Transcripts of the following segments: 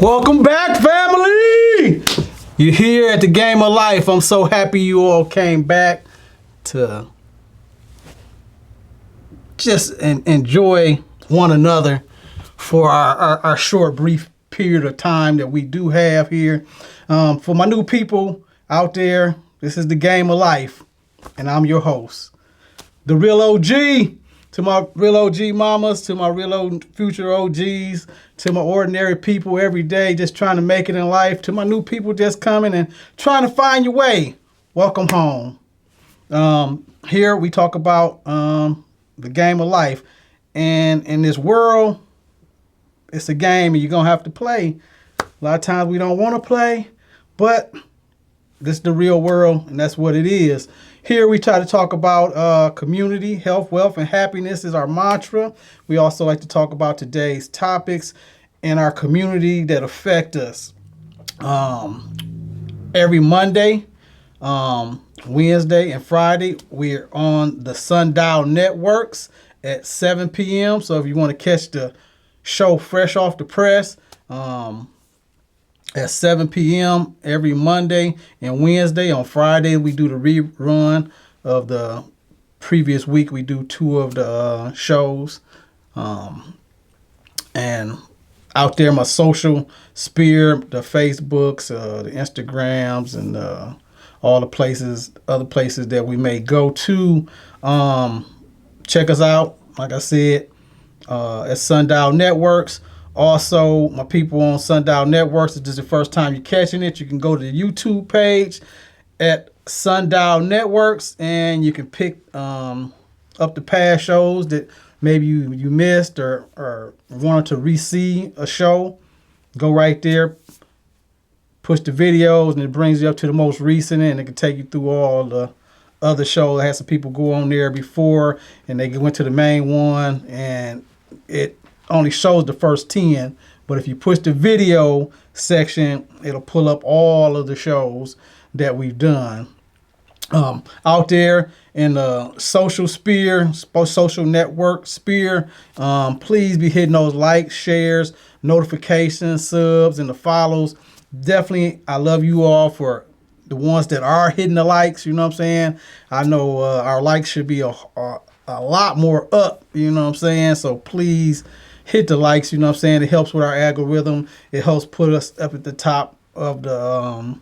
Welcome back, family! You're here at the Game of Life. I'm so happy you all came back to just enjoy one another for our short, brief period of time that we do have here. For my new people out there, this is the Game of Life, and I'm your host, the real OG. To my real OG mamas, to my real future OGs, to my ordinary people every day just trying to make it in life, to my new people just coming and trying to find your way. Welcome home. Here we talk about the game of life. And in this world, it's a game and you're going to have to play. A lot of times we don't want to play, but this is the real world and that's what it is. Here we try to talk about community, health, wealth, and happiness is our mantra. We also like to talk about today's topics in our community that affect us. Every Monday, Wednesday, and Friday, we're on the Sundial Networks at 7 p.m. So if you want to catch the show fresh off the press, at 7 p.m. every Monday and Wednesday. On Friday, we do the rerun of the previous week. We do two of the shows. And out there, my social sphere, the Facebooks, the Instagrams, and all the places, other places that we may go to. Check us out, like I said, at Sundial Networks. Also, my people on Sundial Networks, if this is the first time you're catching it, you can go to the YouTube page at Sundial Networks and you can pick up the past shows that maybe you missed or wanted to re-see a show. Go right there, push the videos, and it brings you up to the most recent, and it can take you through all the other shows. I had some people go on there before, and they went to the main one, and it only shows the first 10, but if you push the video section, it'll pull up all of the shows that we've done. Out there in the social sphere, social network sphere, please be hitting those likes, shares, notifications, subs, and the follows. Definitely, I love you all for the ones that are hitting the likes, you know what I'm saying? I know our likes should be a lot more up, you know what I'm saying? So please hit the likes, you know what I'm saying? It helps with our algorithm. It helps put us up at the top of the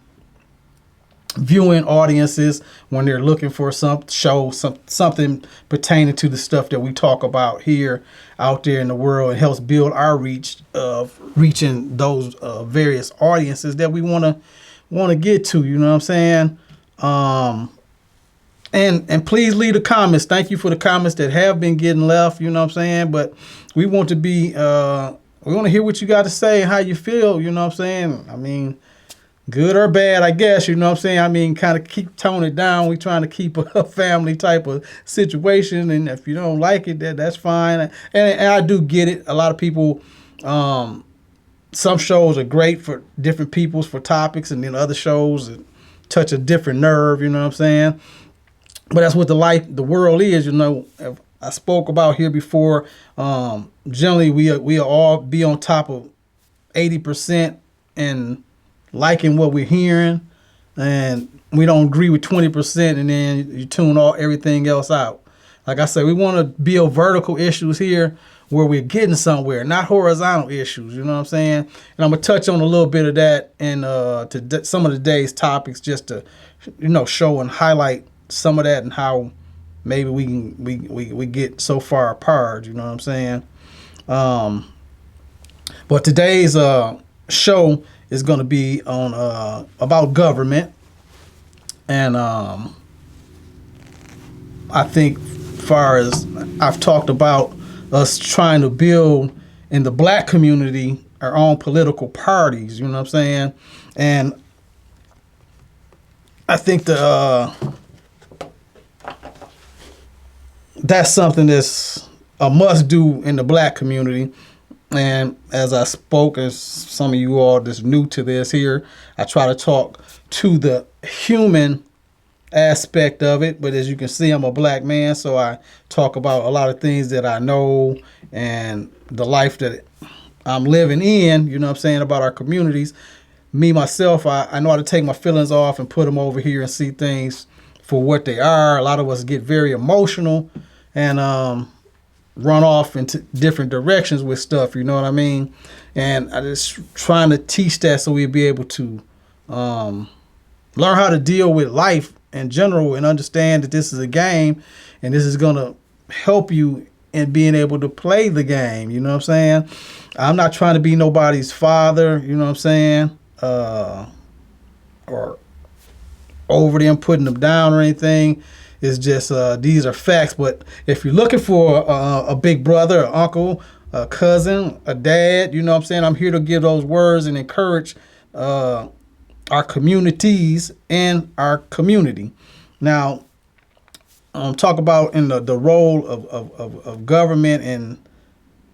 viewing audiences when they're looking for something pertaining to the stuff that we talk about here out there in the world. It helps build our reach of reaching those various audiences that we want to get to, you know what I'm saying? And please leave the comments. Thank you for the comments that have been getting left, you know what I'm saying? But we want to be, we want to hear what you got to say, how you feel, you know what I'm saying? I mean, good or bad, I guess, you know what I'm saying? I mean, kind of keep tone it down. We're trying to keep a family type of situation. And if you don't like it, that's fine. And I do get it. A lot of people, some shows are great for different peoples, for topics, and then other shows that touch a different nerve, you know what I'm saying? But that's what the world is, you know. I spoke about here before. Generally, we all be on top of 80% and liking what we're hearing, and we don't agree with 20%, and then you tune everything else out. Like I said, we want to build vertical issues here where we're getting somewhere, not horizontal issues. You know what I'm saying? And I'm gonna touch on a little bit of that in some of today's topics, just to show and highlight some of that and how maybe we get so far apart, you know what I'm saying? But today's show is going to be on about government, and I think far as I've talked about us trying to build in the black community our own political parties, you know what I'm saying? And I think that's something that's a must do in the black community. And as I spoke, as some of you all that's new to this here, I try to talk to the human aspect of it. But as you can see, I'm a black man, so I talk about a lot of things that I know and the life that I'm living in, you know what I'm saying, about our communities. Me, myself, I know how to take my feelings off and put them over here and see things for what they are. A lot of us get very emotional and run off into different directions with stuff, you know what I mean? And I just trying to teach that so we'll be able to um, learn how to deal with life in general and understand that this is a game and this is going to help you in being able to play the game. You know what I'm saying? I'm not trying to be nobody's father, you know what I'm saying? Or over them, putting them down or anything. It's just these are facts. But if you're looking for a big brother, an uncle, a cousin, a dad, you know what I'm saying? I'm here to give those words and encourage our communities and our community. Now, talk about in the role of government and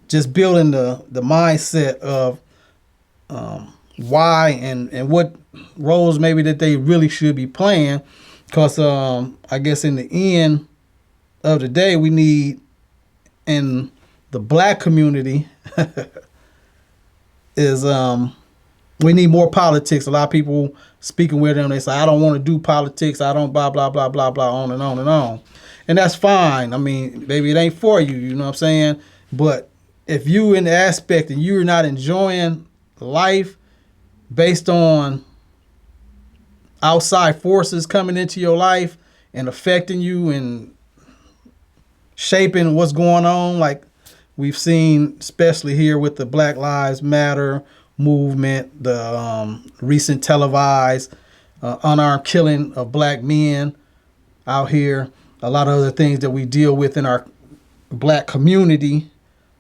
just building the mindset of why and what roles maybe that they really should be playing. Because I guess in the end of the day, we need in the black community is we need more politics. A lot of people speaking with them, they say, I don't want to do politics. I don't blah, blah, blah, blah, blah, on and on and on. And that's fine. I mean, maybe it ain't for you, you know what I'm saying? But if you in the aspect and you're not enjoying life based on outside forces coming into your life and affecting you and shaping what's going on, like we've seen, especially here with the Black Lives Matter movement, the recent televised unarmed killing of black men out here, a lot of other things that we deal with in our black community,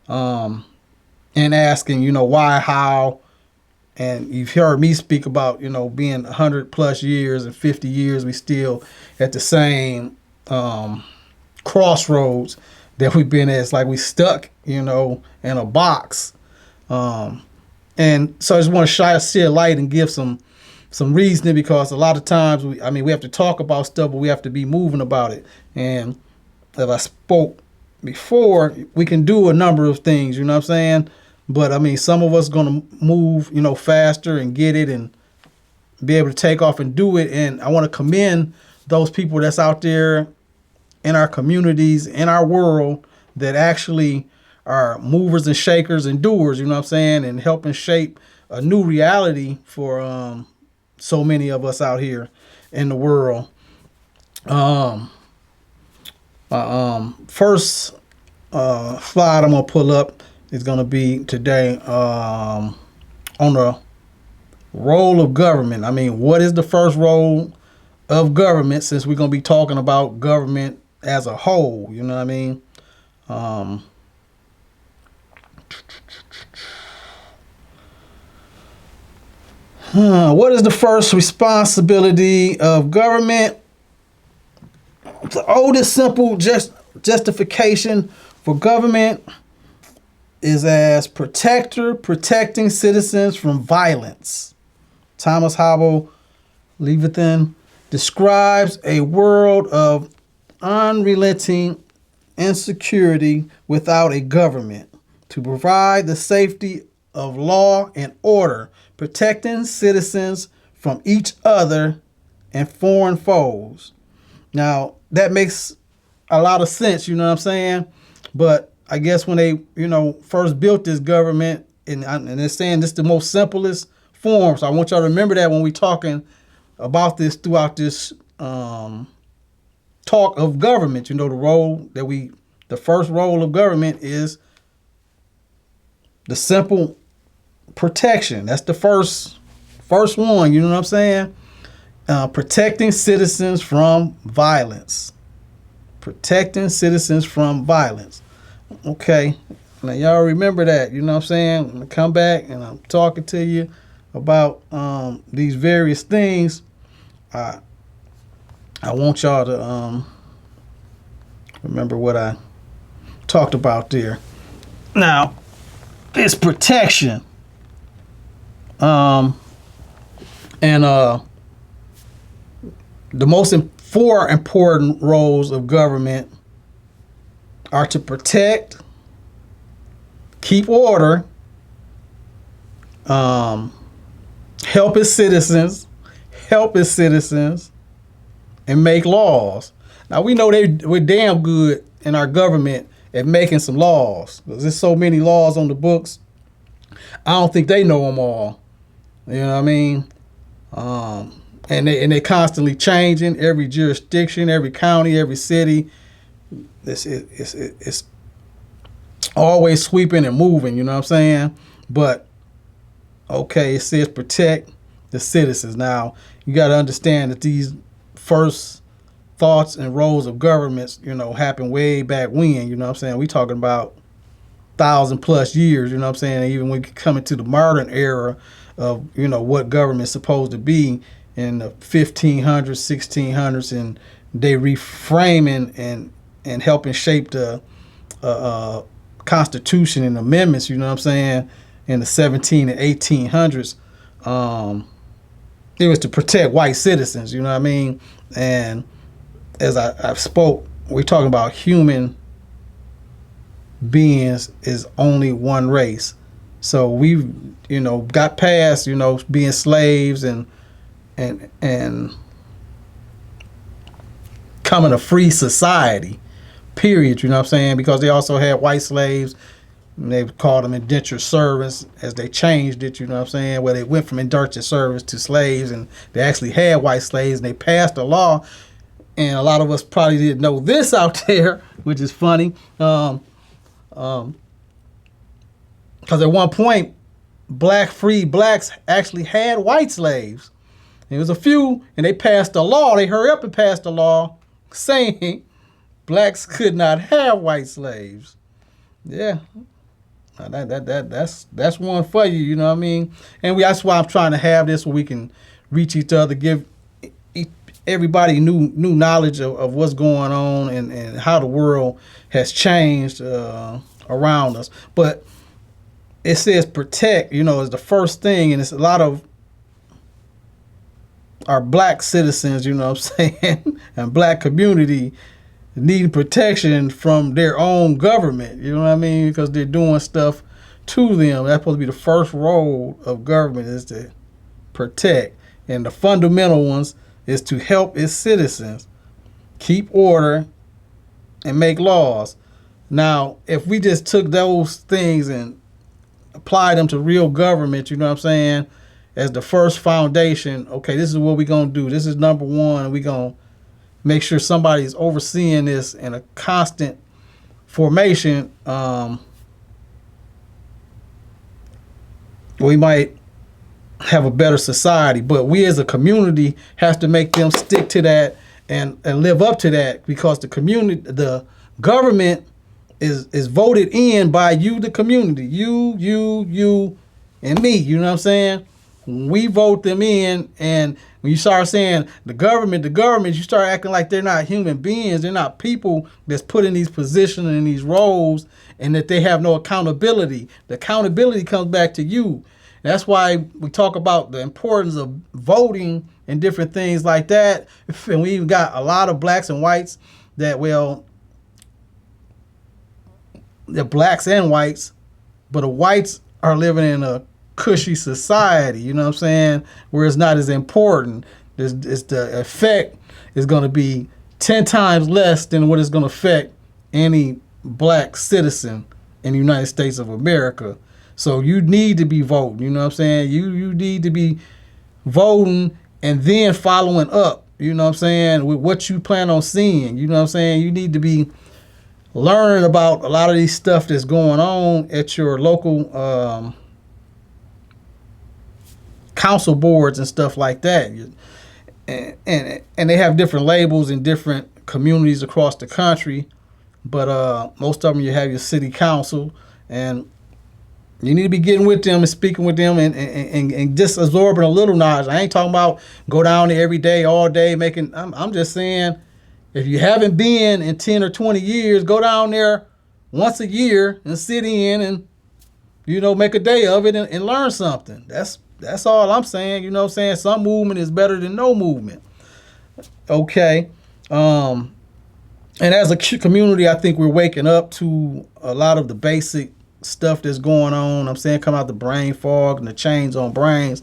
and asking, you know, why, how. And you've heard me speak about, you know, being 100 plus years and 50 years, we still at the same crossroads that we've been at. It's like we stuck, you know, in a box. And so I just want to shed a light and give some reasoning, because a lot of times, we have to talk about stuff, but we have to be moving about it. And as I spoke before, we can do a number of things, you know what I'm saying? But I mean, some of us going to move, you know, faster and get it and be able to take off and do it. And I want to commend those people that's out there in our communities, in our world, that actually are movers and shakers and doers, you know what I'm saying, and helping shape a new reality for so many of us out here in the world. First slide I'm going to pull up is going to be today on the role of government. I mean, what is the first role of government, since we're going to be talking about government as a whole, you know what I mean? What is the first responsibility of government? The oldest simple justification for government is as protector, protecting citizens from violence. Thomas Hobble Leviathan describes a world of unrelenting insecurity without a government to provide the safety of law and order, protecting citizens from each other and foreign foes. Now, that makes a lot of sense, you know what I'm saying? But I guess when they, you know, first built this government, and they're saying this is the most simplest form. So I want y'all to remember that when we're talking about this throughout this talk of government. You know, the first role of government is the simple protection. That's the first one, you know what I'm saying? Protecting citizens from violence. Protecting citizens from violence. Okay, now y'all remember that, you know what I'm saying? I'm gonna come back and I'm talking to you about these various things. I want y'all to remember what I talked about there. Now, it's protection. And the most four important roles of government are to protect, keep order, um, help its citizens, and make laws. Now we know we're damn good in our government at making some laws. There's so many laws on the books. I don't think they know them all. You know what I mean? And they constantly changing. Every jurisdiction, every county, every city. It's always sweeping and moving. You know what I'm saying? But okay, it says protect the citizens. Now you got to understand that these first thoughts and roles of governments, happened way back when. You know what I'm saying? We talking about 1,000+ years. You know what I'm saying? And even when we come into the modern era of what government's supposed to be in the 1500s, 1600s, and they reframing and helping shape the Constitution and amendments. You know what I'm saying? In the 17 and 1800s, it was to protect white citizens. You know what I mean? And as I spoke, we're talking about human beings is only one race. So we've got past being slaves and coming a free society, period. You know what I'm saying? Because they also had white slaves. And they called them indentured servants as they changed it. You know what I'm saying? Where they went from indentured servants to slaves, and they actually had white slaves, and they passed a law. And a lot of us probably didn't know this out there, which is funny. Because at one point, free blacks actually had white slaves. There was a few, and they passed a law. They hurry up and passed a law saying blacks could not have white slaves. Yeah, that's one for you. You know what I mean? And that's why I'm trying to have this where we can reach each other, give everybody new knowledge of what's going on and how the world has changed around us. But it says protect, is the first thing, and it's a lot of our black citizens, you know what I'm saying, and black community need protection from their own government, you know what I mean, because they're doing stuff to them. That's supposed to be the first role of government, is to protect. And the fundamental ones is to help its citizens keep order and make laws. Now, if we just took those things and applied them to real government, you know what I'm saying, as the first foundation, okay, this is what we're going to do. This is number one. We're going to make sure somebody's overseeing this in a constant formation. We might have a better society, but we as a community have to make them stick to that and live up to that, because the government is voted in by you, the community, you, and me. You know what I'm saying? We vote them in, and when you start saying the government, you start acting like they're not human beings. They're not people that's put in these positions and in these roles, and that they have no accountability. The accountability comes back to you. That's why we talk about the importance of voting and different things like that. And we even got a lot of blacks and whites that, well, they're blacks and whites, but the whites are living in a cushy society, you know what I'm saying, where it's not as important. It's the effect is going to be 10 times less than what it's going to affect any black citizen in the United States of America. So you need to be voting, you know what I'm saying? You need to be voting and then following up, you know what I'm saying, with what you plan on seeing, you know what I'm saying? You need to be learning about a lot of these stuff that's going on at your local council boards and stuff like that. And they have different labels in different communities across the country, but most of them you have your city council, and you need to be getting with them and speaking with them and just absorbing a little knowledge. I ain't talking about go down there every day, all day making. I'm just saying, if you haven't been in 10 or 20 years, go down there once a year and sit in and, make a day of it and learn something. That's all I'm saying. You know what I'm saying? Some movement is better than no movement. Okay. And as a community, I think we're waking up to a lot of the basic stuff that's going on. I'm saying, come out the brain fog and the change on brains.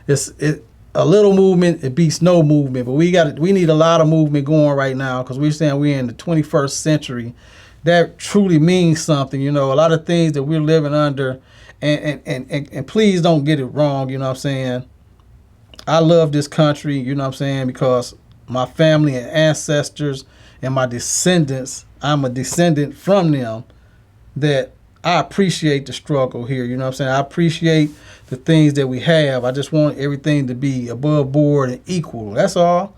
It a little movement, it beats no movement. But we need a lot of movement going right now, because we're saying we're in the 21st century. That truly means something. You know, a lot of things that we're living under, and please don't get it wrong. You know what I'm saying? I love this country. You know what I'm saying? Because my family and ancestors and my descendants, I'm a descendant from them, that I appreciate the struggle here. You know what I'm saying? I appreciate the things that we have. I just want everything to be above board and equal. That's all.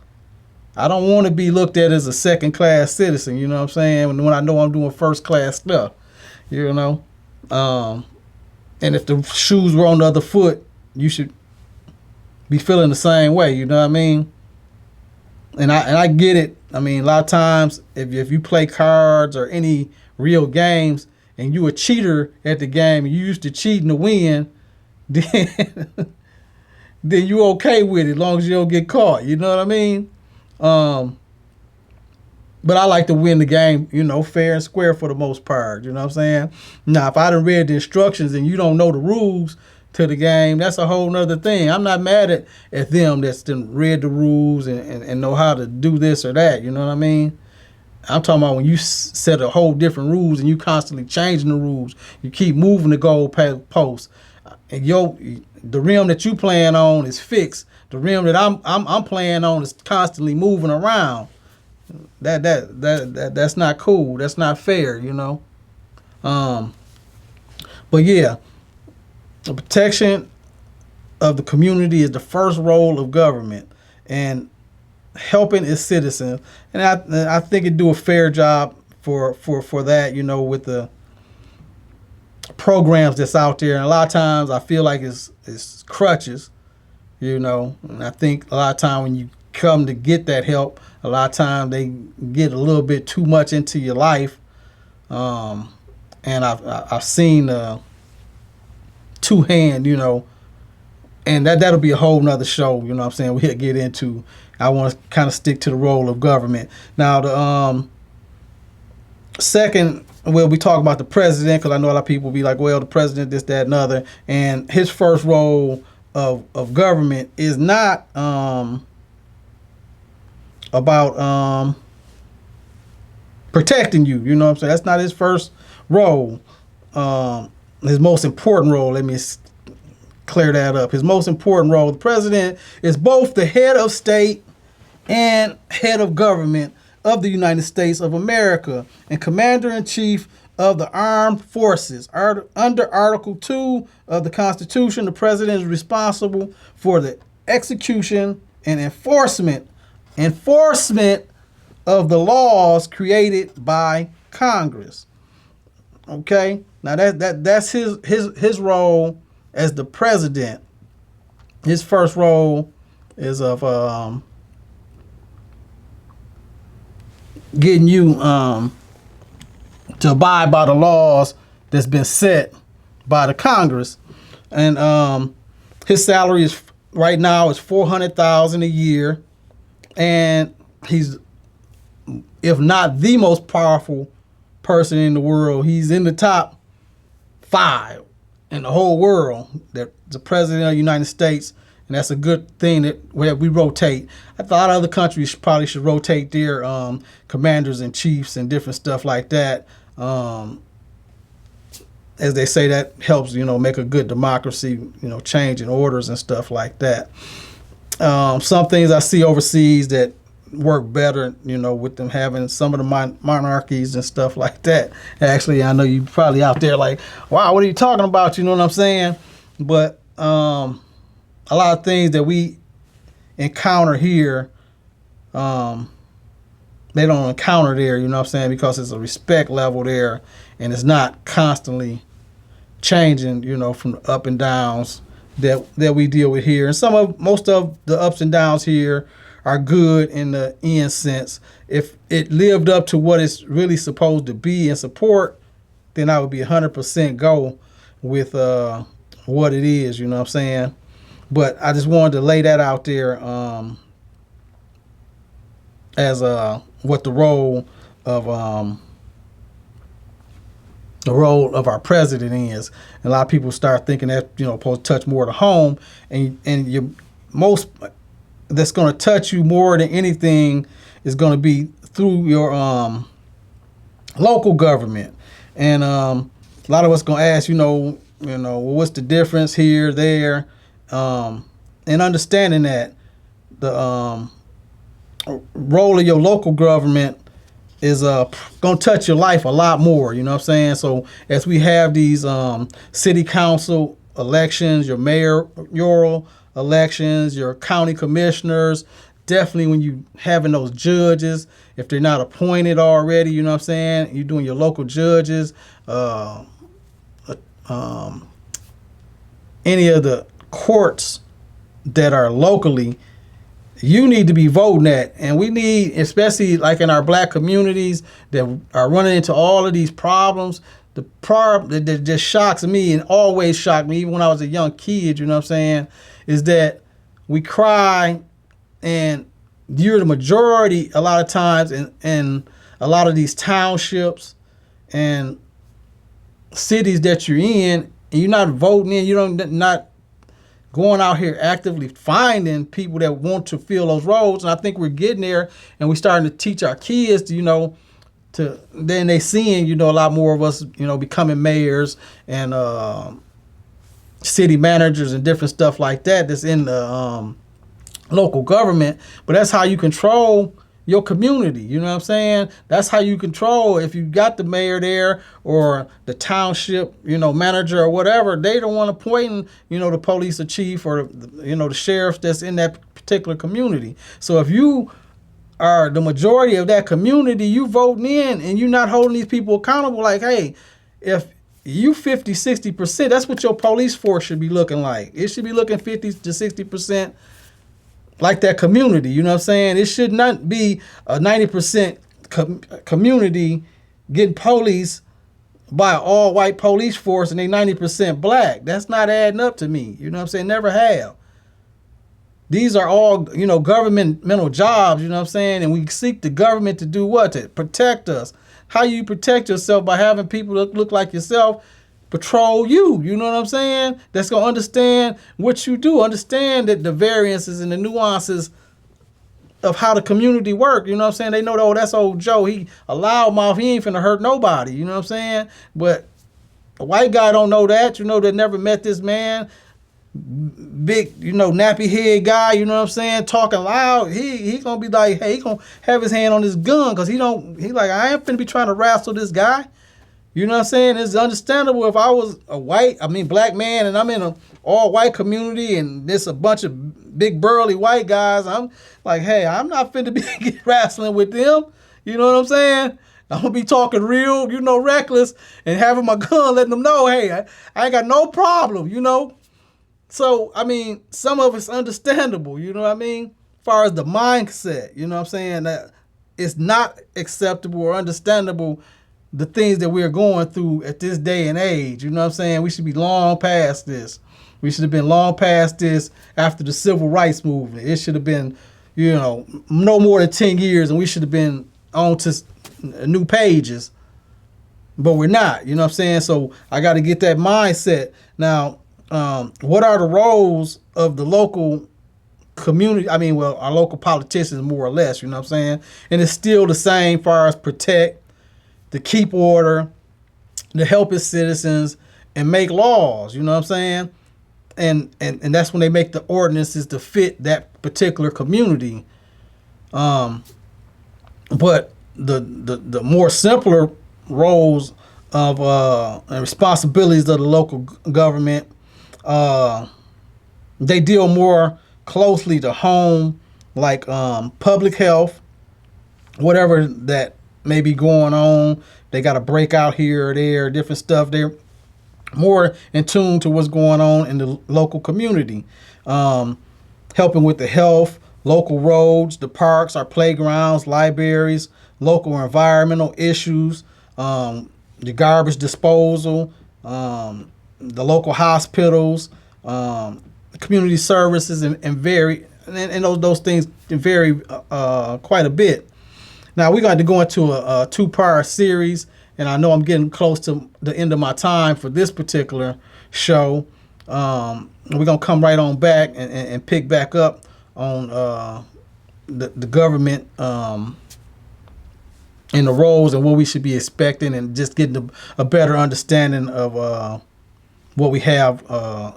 I don't want to be looked at as a second class citizen. You know what I'm saying? When I know I'm doing first class stuff, you know. And if the shoes were on the other foot, you should be feeling the same way. You know what I mean? And I get it. I mean, a lot of times if you play cards or any real games and you a cheater at the game and you used to cheating to win, then then you okay with it as long as you don't get caught. You know what I mean? But I like to win the game, you know, fair and square for the most part. You know what I'm saying? Now, if I done read the instructions and you don't know the rules to the game, that's a whole nother thing. I'm not mad at them that's done read the rules and know how to do this or that. You know what I mean? I'm talking about when you set a whole different rules and you constantly changing the rules. You keep moving the goal post. And the rim that you playing on is fixed. The rim that I'm playing on is constantly moving around. That's not cool. That's not fair, you know. But yeah, the protection of the community is the first role of government, and helping its citizens. And I think it do a fair job for that, you know, with the programs that's out there. And a lot of times I feel like it's crutches, you know. And I think a lot of time when you come to get that help, a lot of time they get a little bit too much into your life. And I've seen two hand, you know, and that'll be a whole nother show, you know what I'm saying, we'll get into. I want to kind of stick to the role of government. Now, the second, well, we talk about the president, because I know a lot of people be like, well, the president, this, that, and other. And his first role of government is not about protecting you. You know what I'm saying? That's not his first role. His most important role, let me clear that up. His most important role, the president is both the head of state and head of government of the United States of America and commander-in-chief of the armed forces. Under Article 2 of the Constitution, the president is responsible for the execution and enforcement of the laws created by Congress. Okay? Now that's his role as the president. His first role is of getting you to abide by the laws that's been set by the Congress. And his salary is right now is $400,000 a year, and he's, if not the most powerful person in the world, he's in the top 5 in the whole world. That the president of the United States, and that's a good thing that we rotate. I thought other countries probably should rotate their commanders and chiefs and different stuff like that. As they say, that helps, you know, make a good democracy, you know, changing orders and stuff like that. Some things I see overseas that work better, you know, with them having some of the monarchies and stuff like that. Actually, I know you probably out there like, wow, what are you talking about? You know what I'm saying? But a lot of things that we encounter here, they don't encounter there, you know what I'm saying? Because it's a respect level there, and it's not constantly changing, you know, from the up and downs that we deal with here. And most of the ups and downs here are good in the end sense. If it lived up to what it's really supposed to be and support, then I would be 100% go with what it is, you know what I'm saying? But I just wanted to lay that out there as what the role of the role of our president is. And a lot of people start thinking that, supposed to touch more of the home, and your most that's going to touch you more than anything is going to be through your local government. And a lot of us going to ask, well, what's the difference here, there, and understanding that the role of your local government is going to touch your life a lot more, you know what I'm saying? So as we have these city council elections, your mayoral elections, your county commissioners, definitely when you having those judges, if they're not appointed already, you know what I'm saying? You're doing your local judges, any of the courts that are locally, you need to be voting at. And we need, especially like in our black communities that are running into all of these problems, the problem that just shocks me and always shocked me, even when I was a young kid, you know what I'm saying, is that we cry and you're the majority a lot of times in a lot of these townships and cities that you're in, and you're not voting in, not going out here actively finding people that want to fill those roles. And I think we're getting there, and we're starting to teach our kids to then they seeing, a lot more of us, becoming mayors and city managers and different stuff like that that's in the local government. But that's how you control your community, you know what I'm saying? That's how you control, if you got the mayor there or the township, manager or whatever, they don't want to appoint, the police or chief or, the sheriff that's in that particular community. So if you are the majority of that community, you voting in and you're not holding these people accountable, like, hey, if you 50, 60%, that's what your police force should be looking like. It should be looking 50 to 60% like that community, you know what I'm saying? It should not be a 90% community getting policed by an all-white police force and they 90% black. That's not adding up to me, you know what I'm saying? Never have. These are all, governmental jobs, you know what I'm saying? And we seek the government to do what? To protect us. How you protect yourself? By having people that look like yourself patrol you, you know what I'm saying? That's going to understand what you do, understand that the variances and the nuances of how the community work, you know what I'm saying? They know, that's old Joe, he a loudmouth, he ain't finna hurt nobody, you know what I'm saying? But a white guy don't know that, that never met this man, big, nappy head guy, you know what I'm saying, talking loud, he gonna be like, hey, he gonna have his hand on his gun, because he like, I ain't finna be trying to wrestle this guy. You know what I'm saying? It's understandable if I was black man, and I'm in an all-white community, and there's a bunch of big, burly white guys. I'm like, hey, I'm not finna be wrestling with them. You know what I'm saying? I'm gonna be talking real, reckless, and having my gun, letting them know, hey, I ain't got no problem, So, some of it's understandable, you know what I mean? As far as the mindset, you know what I'm saying? That it's not acceptable or understandable the things that we're going through at this day and age. You know what I'm saying? We should be long past this. We should have been long past this after the civil rights movement. It should have been, no more than 10 years, and we should have been on to new pages. But we're not, you know what I'm saying? So I got to get that mindset. Now, what are the roles of the local community? Our local politicians, more or less, you know what I'm saying? And it's still the same as far as protect, to keep order, to help its citizens, and make laws, you know what I'm saying? And that's when they make the ordinances to fit that particular community. But the more simpler roles of and responsibilities of the local government, they deal more closely to home, like public health, whatever that may be going on. They got a breakout here or there, different stuff. They're more in tune to what's going on in the local community. Helping with the health, local roads, the parks, our playgrounds, libraries, local environmental issues, the garbage disposal, the local hospitals, community services, and those things vary quite a bit. Now we're going to go into a two-part series, and I know I'm getting close to the end of my time for this particular show. We're going to come right on back and pick back up on the government and the roles and what we should be expecting, and just getting a better understanding of what we have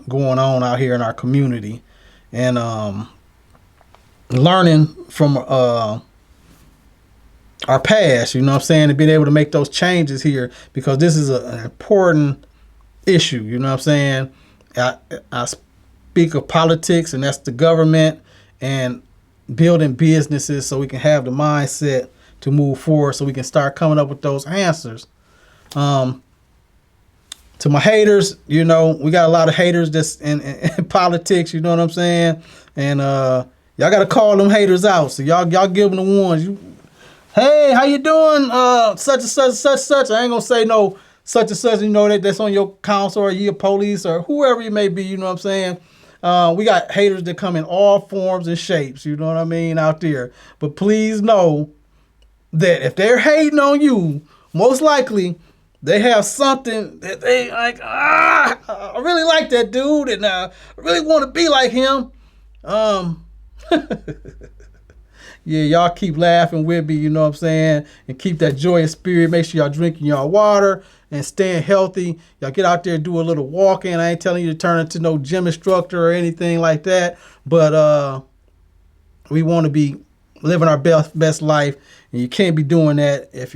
going on out here in our community, and learning from our past, you know what I'm saying, and being able to make those changes here, because this is an important issue, you know what I'm saying. I speak of politics, and that's the government, and building businesses so we can have the mindset to move forward, so we can start coming up with those answers. To my haters, you know, we got a lot of haters that's in politics, you know what I'm saying, and y'all got to call them haters out. So y'all give them the ones. Hey, how you doing? Such and such, such, such. I ain't gonna say no such and such, you know, that's on your council or your police or whoever you may be, you know what I'm saying? We got haters that come in all forms and shapes, you know what I mean, out there. But please know that if they're hating on you, most likely they have something that they like, I really like that dude, and I really want to be like him. Yeah, y'all keep laughing with me, you know what I'm saying? And keep that joyous spirit. Make sure y'all drinking y'all water and staying healthy. Y'all get out there and do a little walking. I ain't telling you to turn into no gym instructor or anything like that. But we want to be living our best life. And you can't be doing that if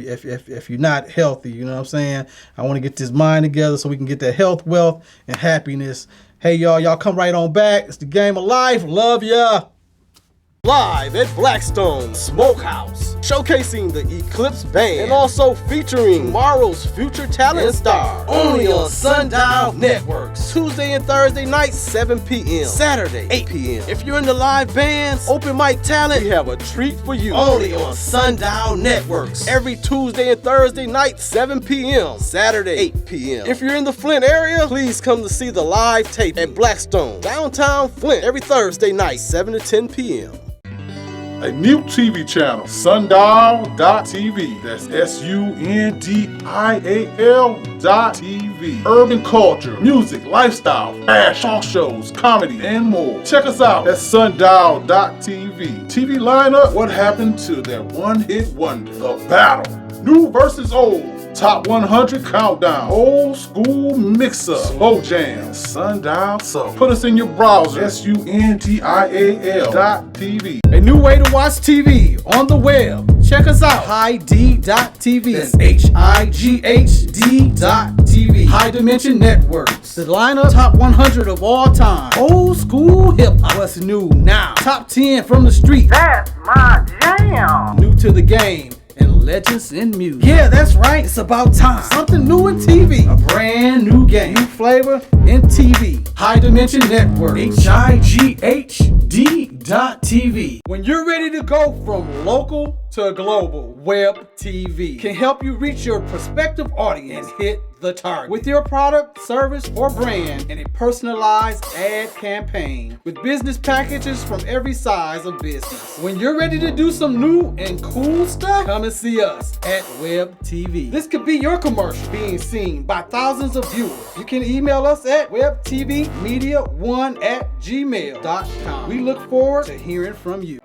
you're not healthy, you know what I'm saying? I want to get this mind together so we can get that health, wealth, and happiness. Hey, y'all come right on back. It's the Game of Life. Love ya. Live at Blackstone Smokehouse, showcasing the Eclipse Band and also featuring tomorrow's future talent and star, only on Sundial Networks. Tuesday and Thursday nights, 7 p.m. Saturday, 8 p.m. If you're in the live bands, open mic talent, we have a treat for you. Only on Sundial Networks. Every Tuesday and Thursday night, 7 p.m. Saturday, 8 p.m. If you're in the Flint area, please come to see the live tape at Blackstone, downtown Flint, every Thursday night, 7 to 10 p.m. A new TV channel, Sundial.tv. That's SUNDIAL.tv. Urban culture, music, lifestyle, fashion, talk shows, comedy, and more. Check us out at Sundial.tv. TV lineup, what happened to that one-hit wonder? The Battle. New versus old. Top 100 countdown. Old school mix-up. Slow jams. Sundial Soul. Put us in your browser. SUNDIAL.tv. A new way to watch TV on the web. Check us out. HighD.tv. That's HIGHD.tv. High Dimension Networks. The lineup, top 100 of all time. Old school hip hop. What's new now? Top 10 from the street. That's my jam. New to the game. And legends in music. Yeah, that's right. It's about time. Something new in TV. A brand new game. New flavor in TV. High Dimension Network. HIGHD.tv. When you're ready to go from local to global, Web TV can help you reach your prospective audience and hit the target with your product, service, or brand in a personalized ad campaign with business packages from every size of business. When you're ready to do some new and cool stuff, come and see us at Web TV. This could be your commercial being seen by thousands of viewers. You can email us at webtvmedia1@gmail.com. We look forward to hearing from you.